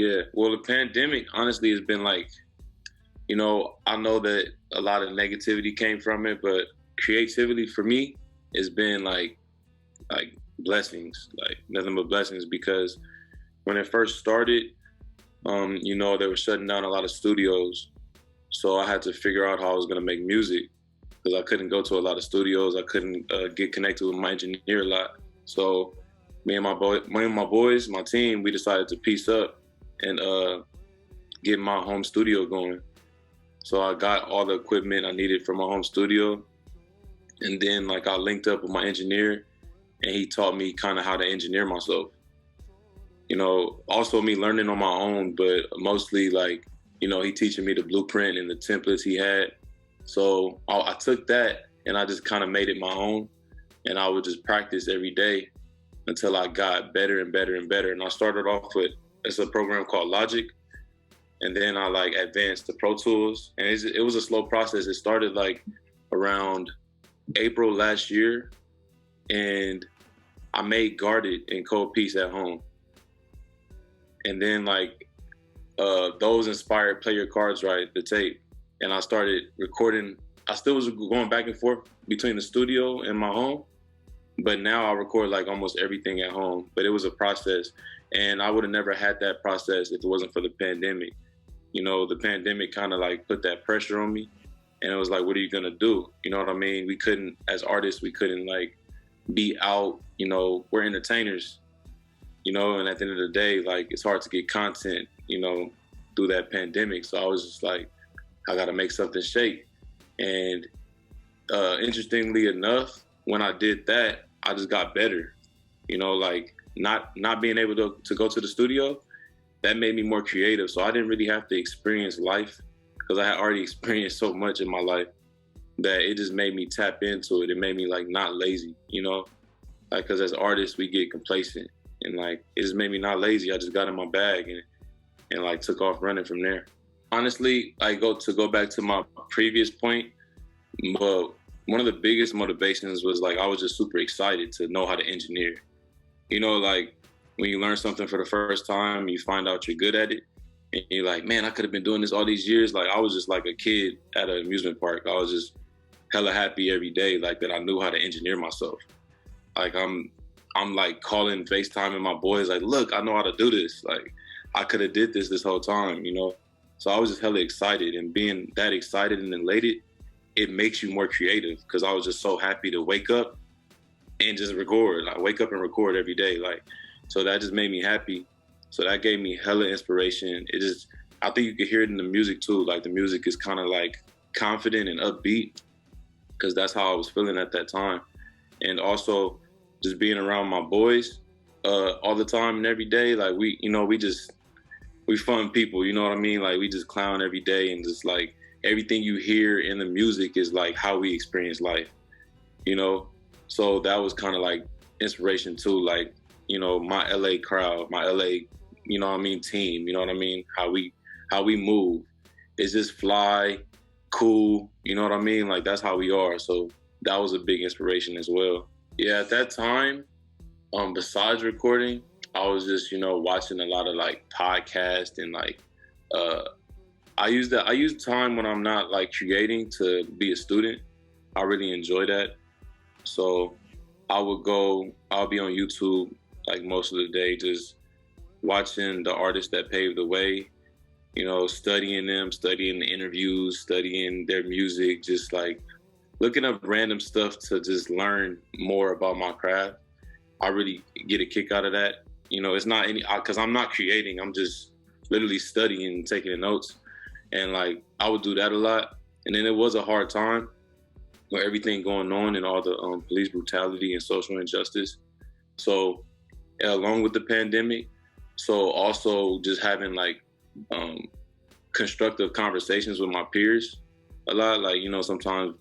Yeah, well, the pandemic honestly has been like, I know that a lot of negativity came from it, but creativity for me has been like blessings, like nothing but blessings. Because when it first started, they were shutting down a lot of studios, so I had to figure out how I was gonna make music because I couldn't go to a lot of studios. I couldn't get connected with my engineer a lot. So me and my boys, my team, we decided to piece up and get my home studio going. So I got all the equipment I needed for my home studio, and then I linked up with my engineer, and he taught me kind of how to engineer myself. Also me learning on my own, but mostly he teaching me the blueprint and the templates he had. So I took that and I just kind of made it my own, and I would just practice every day until I got better and better and better. And I started off with, it's a program called Logic, and then I advanced to Pro Tools, and it was a slow process. It started around April last year, and I made Guarded and Cold Peace at home. And then those inspired Play Your Cards Right, the tape. And I started recording. I still was going back and forth between the studio and my home, but now I record almost everything at home. But it was a process, and I would have never had that process if it wasn't for the pandemic. The pandemic kind of put that pressure on me, and it was what are you gonna do? You know what I mean? We couldn't, as artists, we couldn't be out. We're entertainers, and at the end of the day, it's hard to get content, through that pandemic. So I was just I gotta make something shake. And interestingly enough, when I did that, I just got better. Not being able to go to the studio, that made me more creative. So I didn't really have to experience life because I had already experienced so much in my life that it just made me tap into it. It made me not lazy, because as artists, we get complacent, and it just made me not lazy. I just got in my bag and took off running from there. Honestly, go back to my previous point, but one of the biggest motivations was I was just super excited to know how to engineer. When you learn something for the first time, you find out you're good at it, and you're man, I could have been doing this all these years. I was just a kid at an amusement park. I was just hella happy every day, that I knew how to engineer myself. I'm calling, FaceTiming my boys, look, I know how to do this. I could have did this whole time, So I was just hella excited, and being that excited and elated, it makes you more creative because I was just so happy to wake up and just record. I wake up and record every day. So that just made me happy. So that gave me hella inspiration. I think you could hear it in the music too. The music is kind of confident and upbeat because that's how I was feeling at that time. And also just being around my boys all the time and every day. We fun people, you know what I mean? We just clown every day, and just everything you hear in the music is how we experience life, So that was kind of inspiration too. My LA crowd, my LA, team, How we move. It's just fly, cool, you know what I mean? That's how we are. So that was a big inspiration as well. Yeah, at that time, besides recording, I was just, watching a lot of podcasts and I use time when I'm not creating to be a student. I really enjoy that. So I'll be on YouTube most of the day, just watching the artists that paved the way, studying them, studying the interviews, studying their music, just looking up random stuff to just learn more about my craft. I really get a kick out of that. It's not because I'm not creating, I'm just literally studying and taking notes. And I would do that a lot. And then it was a hard time with everything going on and all the police brutality and social injustice. So along with the pandemic, so also just having constructive conversations with my peers a lot. Sometimes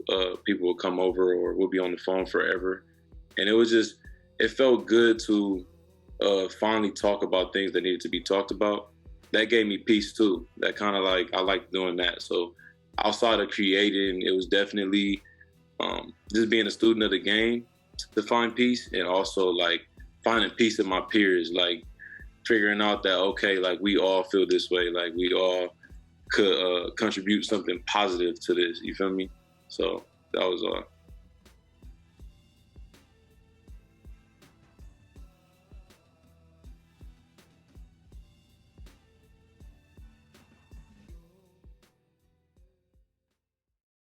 people will come over or we'll be on the phone forever. And it felt good to finally talk about things that needed to be talked about. That gave me peace too. That kind of I like doing that. So outside of creating, it was definitely just being a student of the game to find peace, and also finding peace in my peers. figuring out that, okay, like we all feel this way, like we all could contribute something positive to this, you feel me? So that was all.